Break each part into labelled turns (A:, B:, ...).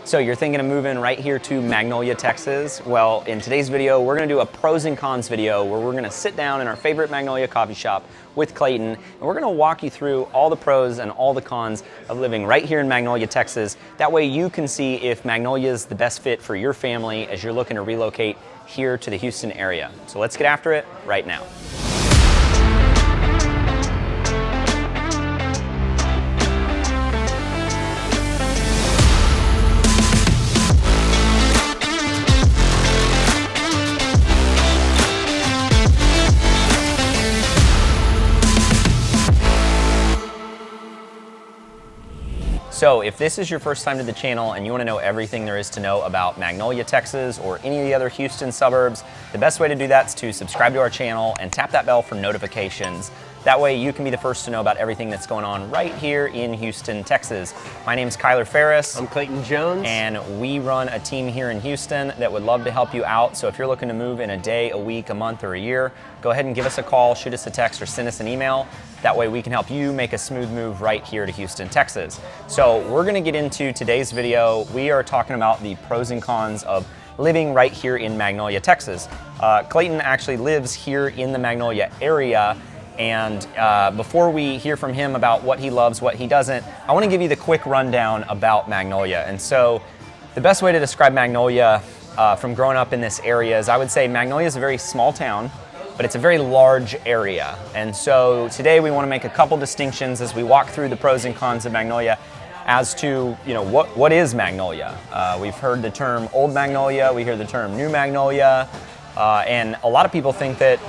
A: So you're thinking of moving right here to Magnolia, Texas? Well, in today's video, we're gonna do a pros and cons video where we're gonna sit down in our favorite Magnolia coffee shop with Clayton, and we're gonna walk you through all the pros and all the cons of living right here in Magnolia, Texas. That way you can see if Magnolia is the best fit for your family as you're looking to relocate here to the Houston area. So let's get after it right now. So if this is your first time to the channel and you want to know everything there is to know about Magnolia, Texas, or any of the other Houston suburbs, the best way to do that is to subscribe to our channel and tap that bell for notifications. That way you can be the first to know about everything that's going on right here in Houston, Texas. My name's Kyler Ferris.
B: I'm Clayton Jones.
A: And we run a team here in Houston that would love to help you out. So if you're looking to move in a day, a week, a month, or a year, go ahead and give us a call, shoot us a text, or send us an email. That way we can help you make a smooth move right here to Houston, Texas. So we're gonna get into today's video. We are talking about the pros and cons of living right here in Magnolia, Texas. Clayton actually lives here in the Magnolia area. And before we hear from him about what he loves, what he doesn't, I want to give you the quick rundown about Magnolia. And so the best way to describe Magnolia from growing up in this area is I would say Magnolia is a very small town, but it's a very large area. And so today we want to make a couple distinctions as we walk through the pros and cons of Magnolia as to, you know, what is Magnolia. We've heard the term Old Magnolia, we hear the term New Magnolia, and a lot of people think that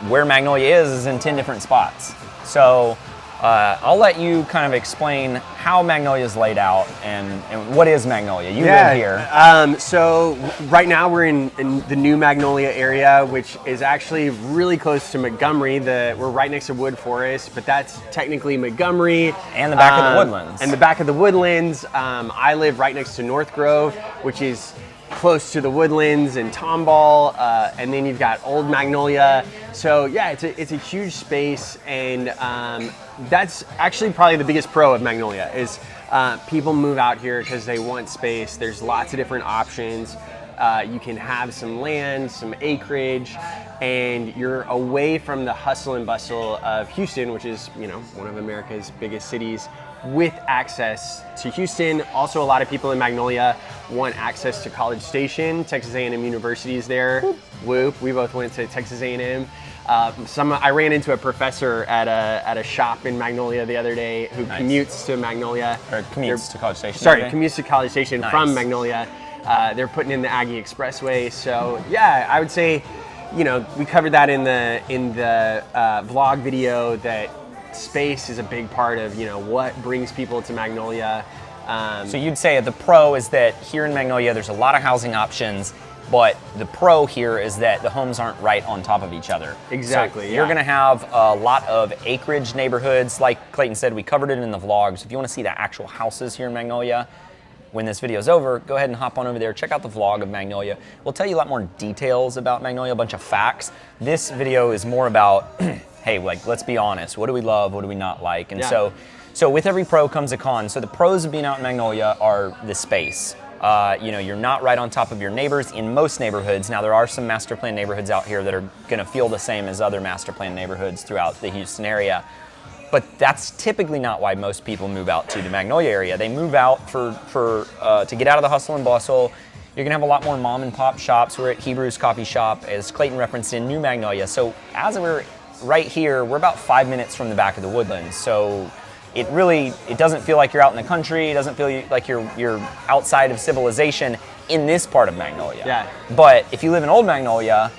A: where Magnolia is in 10 different spots. So I'll let you kind of explain how Magnolia is laid out and what is Magnolia. You live here.
B: So right now we're in the new Magnolia area, which is actually really close to Montgomery. We're right next to Wood Forest, but that's technically Montgomery.
A: And the back of the woodlands.
B: And the back of the woodlands. I live right next to North Grove, which is close to the woodlands and Tomball, and then you've got Old Magnolia. So yeah, it's a huge space, and that's actually probably the biggest pro of Magnolia is people move out here because they want space. There's lots of different options. You can have some land, some acreage, and you're away from the hustle and bustle of Houston, which is, you know, one of America's biggest cities, with access to Houston. Also, a lot of people in Magnolia want access to College Station. Texas A&M University is there. Whoop. We both went to Texas A&M. I ran into a professor at a shop in Magnolia the other day who commutes to Magnolia.
A: Or commutes to College Station.
B: Sorry, commutes to College Station from Magnolia. They're putting in the Aggie Expressway. So yeah, I would say, you know, we covered that in the vlog video that space is a big part of, you know, what brings people to Magnolia.
A: So you'd say the pro is that here in Magnolia there's a lot of housing options, but the pro here is that the homes aren't right on top of each other.
B: Exactly.
A: So you're going to have a lot of acreage neighborhoods. Like Clayton said, we covered it in the vlogs. If you want to see the actual houses here in Magnolia, when this video is over, go ahead and hop on over there, check out the vlog of Magnolia. We'll tell you a lot more details about Magnolia, a bunch of facts. This video is more about hey, like, let's be honest. What do we love? What do we not like? And so with every pro comes a con. So the pros of being out in Magnolia are the space. You know, you're not right on top of your neighbors in most neighborhoods. Now, there are some master plan neighborhoods out here that are gonna feel the same as other master plan neighborhoods throughout the Houston area. But that's typically not why most people move out to the Magnolia area. They move out to get out of the hustle and bustle. You're gonna have a lot more mom and pop shops. We're at Hebrew's Coffee Shop, as Clayton referenced, in New Magnolia. So as we're right here, we're about 5 minutes from the back of the woodlands. So it doesn't feel like you're out in the country. It doesn't feel like you're outside of civilization in this part of Magnolia.
B: Yeah.
A: But if you live in Old Magnolia,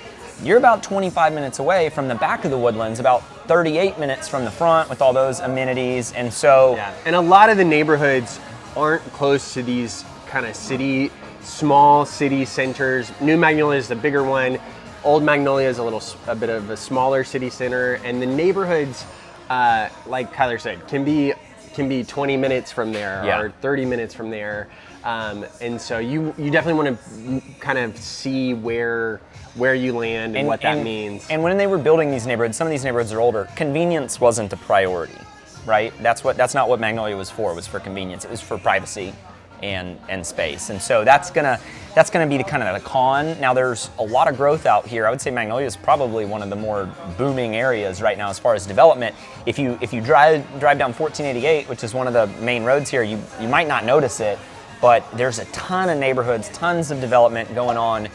A: you're about 25 minutes away from the back of the woodlands, about 38 minutes from the front with all those amenities. And so,
B: yeah. And a lot of the neighborhoods aren't close to these kind of small city centers. New Magnolia is the bigger one. Old Magnolia is a bit of a smaller city center, and the neighborhoods, like Kyler said, can be 20 minutes from there or 30 minutes from there, and so you definitely want to kind of see where you land and what that means.
A: And when they were building these neighborhoods, some of these neighborhoods are older. Convenience wasn't a priority, right? That's not what Magnolia was for. It was for convenience. It was for privacy. and space. And so that's gonna be the kind of the con. Now there's a lot of growth out here. I would say Magnolia is probably one of the more booming areas right now as far as development. If you drive down 1488, which is one of the main roads here, you might not notice it, but there's a ton of neighborhoods, tons of development going on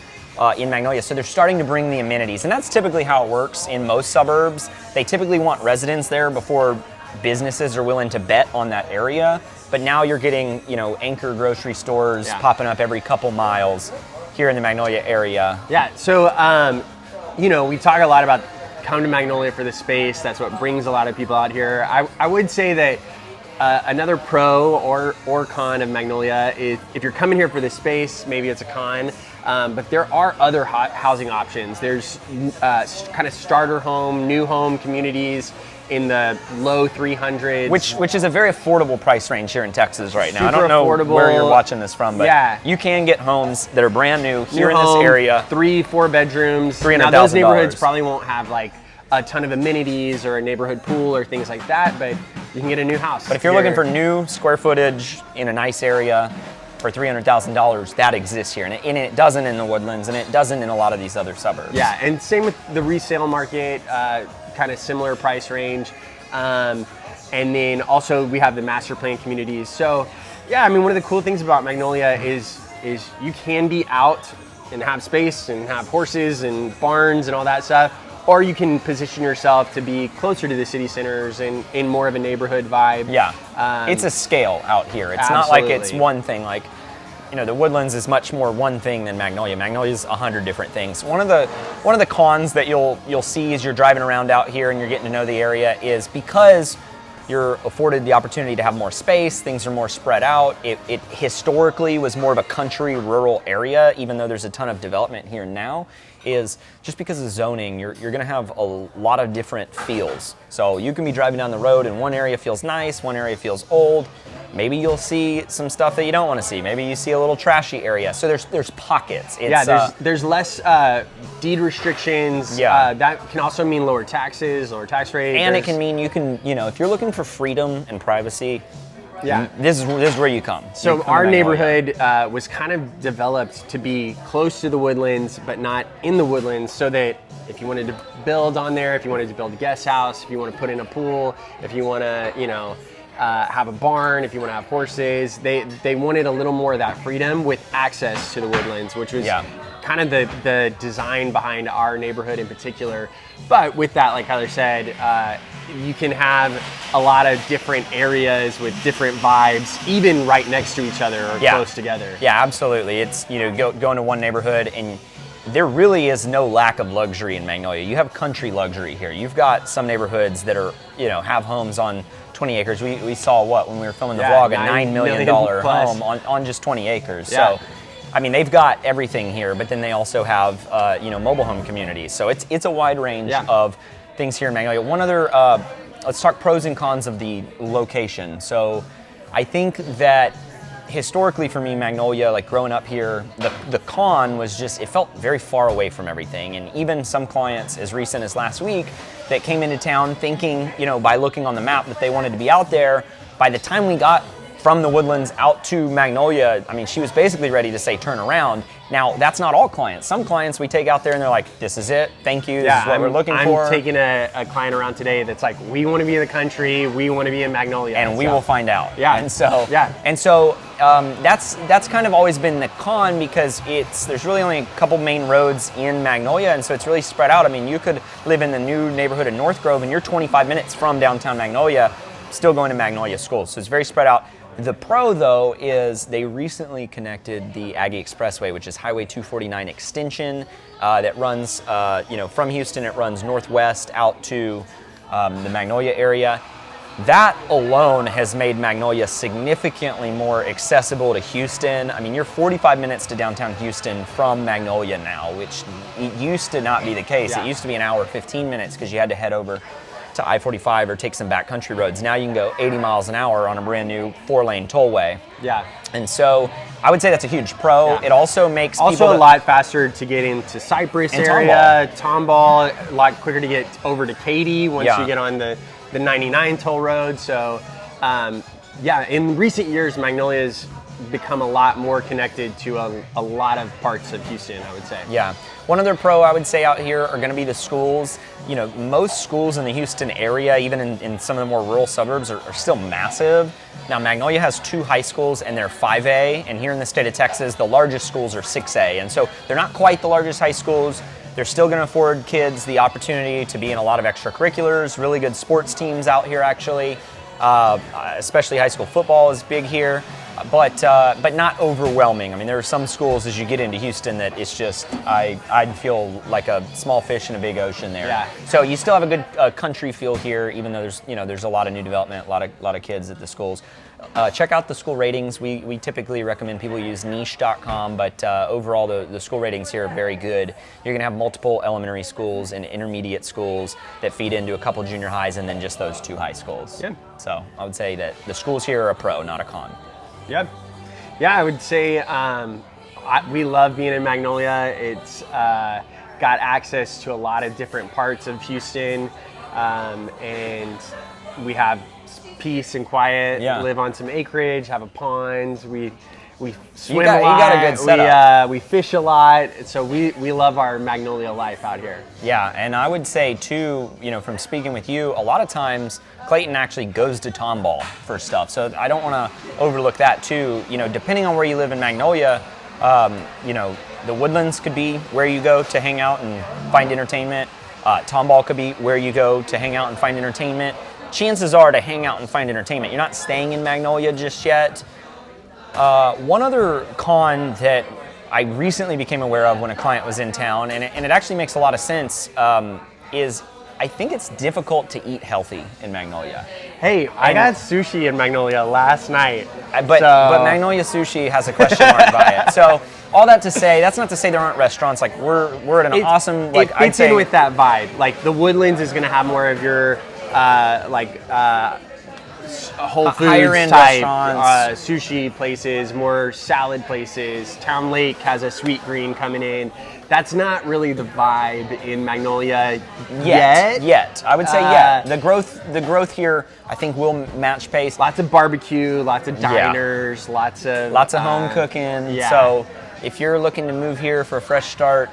A: in Magnolia. So they're starting to bring the amenities, and that's typically how it works in most suburbs. They typically want residents there before businesses are willing to bet on that area. But now you're getting, anchor grocery stores popping up every couple miles here in the Magnolia area.
B: Yeah, so, we talk a lot about come to Magnolia for the space. That's what brings a lot of people out here. I would say that another pro or con of Magnolia is if you're coming here for the space, maybe it's a con, but there are other housing options. There's kind of starter home, new home communities in the low 300s.
A: Which is a very affordable price range here in Texas right now.
B: Super
A: I don't know
B: affordable.
A: where you're watching this from, but you can get homes that are brand new here in this area.
B: 3-4 bedrooms. Now those neighborhoods probably won't have like a ton of amenities or a neighborhood pool or things like that, but you can get a new house.
A: But if you're looking for new square footage in a nice area for $300,000, that exists here. And it doesn't in the Woodlands, and it doesn't in a lot of these other suburbs.
B: Yeah, and same with the resale market, kind of similar price range. And then also we have the master plan communities. So yeah, I mean, one of the cool things about Magnolia is you can be out and have space and have horses and barns and all that stuff, or you can position yourself to be closer to the city centers and in more of a neighborhood vibe.
A: Yeah, it's a scale out here. It's not like it's one thing. Like, the Woodlands is much more one thing than Magnolia. Magnolia is 100 different things. One of the cons that you'll see as you're driving around out here and you're getting to know the area is because you're afforded the opportunity to have more space, things are more spread out. It historically was more of a country, rural area, even though there's a ton of development here now, is just because of zoning, you're gonna have a lot of different feels. So you can be driving down the road and one area feels nice, one area feels old. Maybe you'll see some stuff that you don't want to see. Maybe you see a little trashy area. So there's pockets.
B: There's less deed restrictions.
A: Yeah.
B: That can also mean lower taxes, lower tax rates.
A: And it can mean you can, if you're looking for freedom and privacy,
B: yeah,
A: this is where you come.
B: So our neighborhood was kind of developed to be close to the Woodlands, but not in the Woodlands, so that if you wanted to build on there, if you wanted to build a guest house, if you want to put in a pool, if you want to, have a barn, if you want to have horses, they wanted a little more of that freedom with access to the Woodlands, which was kind of the design behind our neighborhood in particular. But with that, like Tyler said, you can have a lot of different areas with different vibes, even right next to each other or close together.
A: Yeah, absolutely. It's, going to one neighborhood and there really is no lack of luxury in Magnolia. You have country luxury here. You've got some neighborhoods that are, have homes on 20 acres. We saw when we were filming the vlog, a $9 million home on just 20 acres. Yeah. So, I mean, they've got everything here, but then they also have, mobile home communities. So it's a wide range of things here in Magnolia. One other, let's talk pros and cons of the location. So I think that historically for me, Magnolia, like growing up here, the con was just, it felt very far away from everything. And even some clients as recent as last week that came into town thinking, by looking on the map that they wanted to be out there, by the time we got from the Woodlands out to Magnolia, I mean, she was basically ready to say turn around. Now, that's not all clients. Some clients we take out there and they're like, this is it, thank you, this is what we're looking for.
B: I'm taking a client around today that's like, we want to be in the country, we want to be in Magnolia.
A: And we will find out.
B: Yeah.
A: And so, that's kind of always been the con because there's really only a couple main roads in Magnolia, and so it's really spread out. I mean, you could live in the new neighborhood in North Grove and you're 25 minutes from downtown Magnolia, still going to Magnolia schools. So it's very spread out. The pro, though, is they recently connected the Aggie Expressway, which is Highway 249 extension that runs, from Houston. It runs northwest out to the Magnolia area. That alone has made Magnolia significantly more accessible to Houston. I mean, you're 45 minutes to downtown Houston from Magnolia now, which it used to not be the case. Yeah. It used to be an hour, 15 minutes because you had to head over to I-45 or take some backcountry roads. Now you can go 80 miles an hour on a brand new 4-lane tollway.
B: Yeah.
A: And so I would say that's a huge pro. Yeah. It also makes
B: people a lot faster to get into Cypress area, Tomball, a lot quicker to get over to Katy once you get on the 99 toll road. So in recent years, Magnolia's become a lot more connected to a lot of parts of Houston, I would say.
A: Yeah. One other pro I would say out here are going to be the schools. You know, most schools in the Houston area, even in some of the more rural suburbs, are still massive. Now, Magnolia has 2 high schools and they're 5A, and here in the state of Texas, the largest schools are 6A. And so they're not quite the largest high schools. They're still going to afford kids the opportunity to be in a lot of extracurriculars, really good sports teams out here actually. Especially high school football is big here, but not overwhelming. I mean, there are some schools as you get into Houston that it's just, I'd feel like a small fish in a big ocean there.
B: Yeah.
A: So you still have a good country feel here, even though there's a lot of new development, a lot of kids at the schools. Check out the school ratings. We typically recommend people use niche.com, but overall the school ratings here are very good. You're going to have multiple elementary schools and intermediate schools that feed into a couple junior highs and then just those 2 high schools.
B: Yeah.
A: So I would say that the schools here are a pro, not a con.
B: Yep. Yeah, I would say we love being in Magnolia. It's got access to a lot of different parts of Houston, and we have peace and quiet.
A: Yeah.
B: Live on some acreage, have a pond. We swim
A: got-
B: a lot.
A: you got a good setup.
B: We fish a lot. So we love our Magnolia life out here.
A: Yeah, and I would say too, from speaking with you, a lot of times Clayton actually goes to Tomball for stuff. So I don't want to overlook that too. Depending on where you live in Magnolia, the Woodlands could be where you go to hang out and find entertainment. Tomball could be where you go to hang out and find entertainment. Chances are to hang out and find entertainment. You're not staying in Magnolia just yet. One other con that I recently became aware of when a client was in town, and it actually makes a lot of sense, is I think it's difficult to eat healthy in Magnolia.
B: Hey, I got sushi in Magnolia last night.
A: But Magnolia Sushi has a question mark by it. So all that to say, that's not to say there aren't restaurants. Like we're at an awesome, like
B: it fits in with that vibe. Like the Woodlands is going to have more of your Whole Foods
A: higher end
B: type
A: restaurants,
B: sushi places, more salad places. Town Lake has a Sweet Green coming in. That's not really the vibe in Magnolia yet.
A: I would say yet. The growth here, I think, will match pace.
B: Lots of barbecue, lots of diners, lots of
A: home cooking.
B: Yeah.
A: So if you're looking to move here for a fresh start,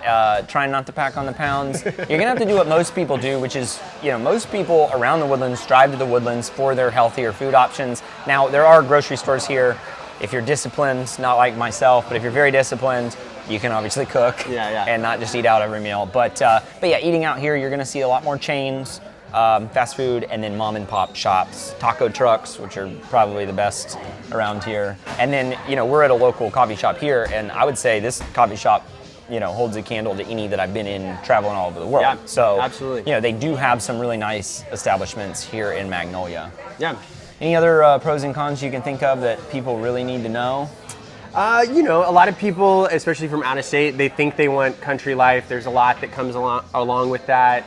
A: trying not to pack on the pounds, you're gonna have to do what most people do, which is, most people around the Woodlands drive to the Woodlands for their healthier food options. Now, there are grocery stores here. If you're disciplined, not like myself, but if you're very disciplined, you can obviously cook and not just eat out every meal. But yeah, eating out here, you're gonna see a lot more chains, fast food, and then mom and pop shops, taco trucks, which are probably the best around here. And then, we're at a local coffee shop here, and I would say this coffee shop, holds a candle to any that I've been in traveling all over the world.
B: Yeah,
A: so,
B: absolutely.
A: They do have some really nice establishments here in Magnolia.
B: Yeah.
A: Any other pros and cons you can think of that people really need to know?
B: A lot of people, especially from out of state, they think they want country life. There's a lot that comes along with that.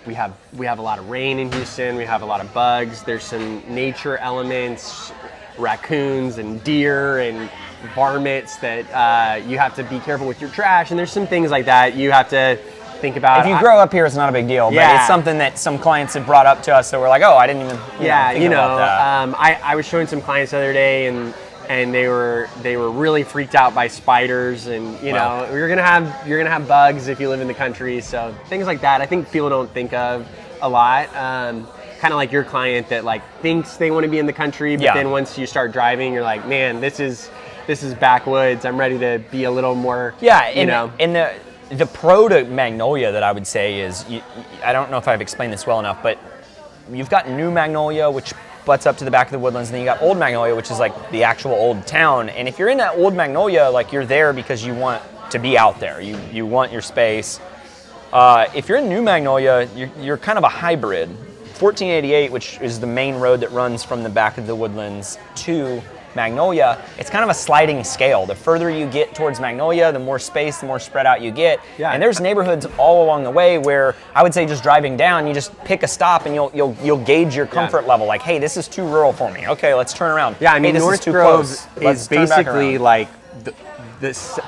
B: We have a lot of rain in Houston. We have a lot of bugs. There's some nature elements, raccoons and deer and varmints that you have to be careful with your trash. And there's some things like that you have to think about.
A: If you grow up here, it's not a big deal. But it's something that some clients have brought up to us that we're like, oh, I didn't even think about that.
B: I was showing some clients the other day and they were really freaked out by spiders, and you're gonna have bugs if you live in the country, so things like that I think people don't think of a lot. Kind of like your client that thinks they want to be in the country, but then once you start driving, you're like, man, this is backwoods. I'm ready to be a little more.
A: And the pro to Magnolia that I would say is, I don't know if I've explained this well enough, but you've got New Magnolia, which butts up to the back of the Woodlands, and then you got Old Magnolia, which is like the actual old town. And if you're in that Old Magnolia, you're there because you want to be out there. You want your space. If you're in New Magnolia, you're kind of a hybrid. 1488, which is the main road that runs from the back of the Woodlands to Magnolia, it's kind of a sliding scale. The further you get towards Magnolia, the more space, the more spread out you get. Yeah. And there's neighborhoods all along the way where I would say just driving down, you just pick a stop and you'll gauge your comfort level. Like, hey, this is too rural for me. Okay, let's turn around.
B: Yeah, I mean,
A: hey,
B: North Grove is basically like this,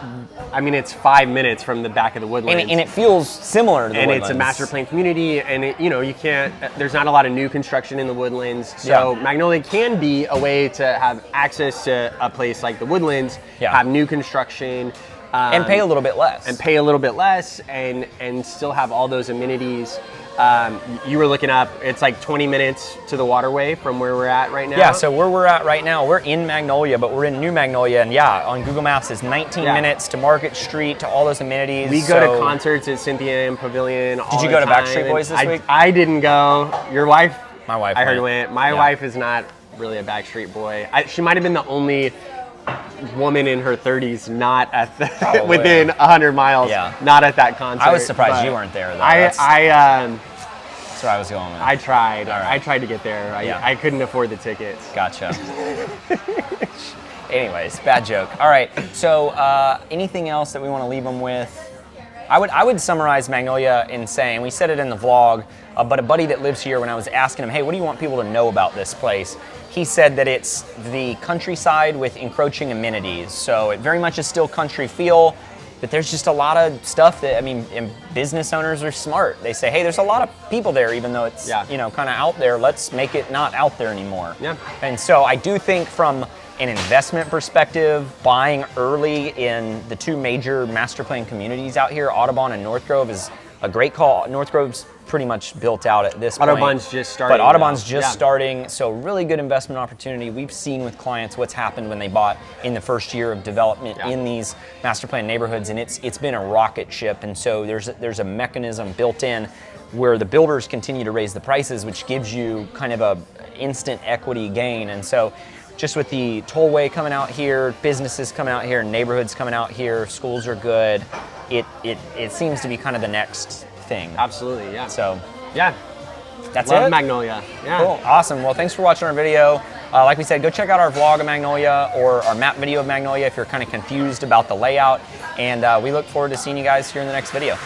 B: I mean, it's 5 minutes from the back of the Woodlands.
A: And it feels similar to the
B: and
A: Woodlands.
B: it's a master plan community, and you can't, there's not a lot of new construction in the Woodlands, so Magnolia can be a way to have access to a place like the Woodlands, have new construction,
A: and pay a little bit less.
B: And still have all those amenities. You were looking up, it's like 20 minutes to the waterway from where we're at right now.
A: Yeah, so where we're at right now, we're in Magnolia, but we're in New Magnolia, and on Google Maps it's 19 minutes to Market Street, to all those amenities.
B: We go to concerts at Cynthia and Pavilion all
A: Did you
B: the
A: go to
B: time,
A: Backstreet Boys this week?
B: I didn't go. Your wife?
A: My wife
B: I heard went. My wife is not really a Backstreet Boy. She might have been the only woman in her 30s not at the within 100 miles, not at that concert.
A: I was surprised you weren't there though.
B: That's
A: where I was going with.
B: I tried. I tried to get there. I couldn't afford the tickets.
A: Gotcha. Anyways, bad joke. All right. So anything else that we want to leave them with? I would summarize Magnolia in saying, we said it in the vlog, but a buddy that lives here, when I was asking him, hey, what do you want people to know about this place? He said that it's the countryside with encroaching amenities. So it very much is still country feel, but there's just a lot of stuff that, I mean, and business owners are smart. They say, hey, there's a lot of people there, even though it's, kind of out there. Let's make it not out there anymore. Yeah. And so I do think from an investment perspective, buying early in the two major master plan communities out here, Audubon and North Grove, is a great call. North Grove's pretty much built out at this point.
B: Audubon's just starting.
A: But Audubon's just starting, so really good investment opportunity. We've seen with clients what's happened when they bought in the first year of development in these master plan neighborhoods, and it's been a rocket ship. And so there's a mechanism built in where the builders continue to raise the prices, which gives you kind of a instant equity gain. And so just with the tollway coming out here, businesses coming out here, neighborhoods coming out here, schools are good, it seems to be kind of the next thing.
B: Absolutely, yeah.
A: So, that's
B: Love
A: it.
B: Magnolia. Yeah.
A: Cool, awesome. Well, thanks for watching our video. Like we said, go check out our vlog of Magnolia or our map video of Magnolia if you're kind of confused about the layout. And we look forward to seeing you guys here in the next video.